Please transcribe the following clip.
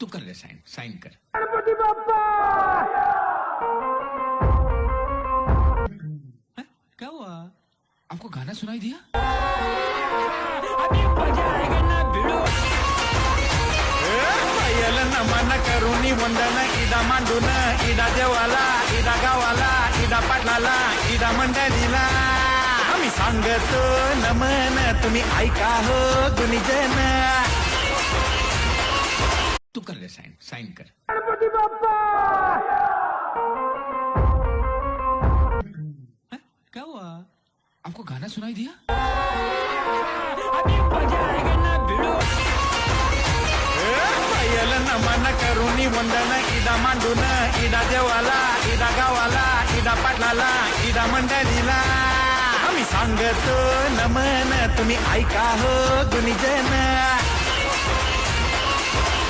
तू कर ले sign, sign कर. गणपती बाप्पा हैं? क्या हुआ? आपको गाना सुनाई दिया? अभी मजा आएगा ना भिड़ो पायल नमन करुणी वंदन इडा मांडून इडा देवाला इडा गावाला इडा पाटलाला इडा मंडळीला आम्ही सांगतो नमन तुम्ही ऐका हो गुणीजन. तू कर ले साइन, साइन कर. गणपती बाप्पा हैं? क्या हुआ? आपको गाना सुनाई दिया? अभी मजा आएगा ना भिड़ो पायल नमन करुणी वंदन इडा मांडून इडा देवाला इडा गावाला इडा पाटलाला इडा मंडळीला आम्ही सांगतो नमन तुम्ही ऐका हो गुणीजन.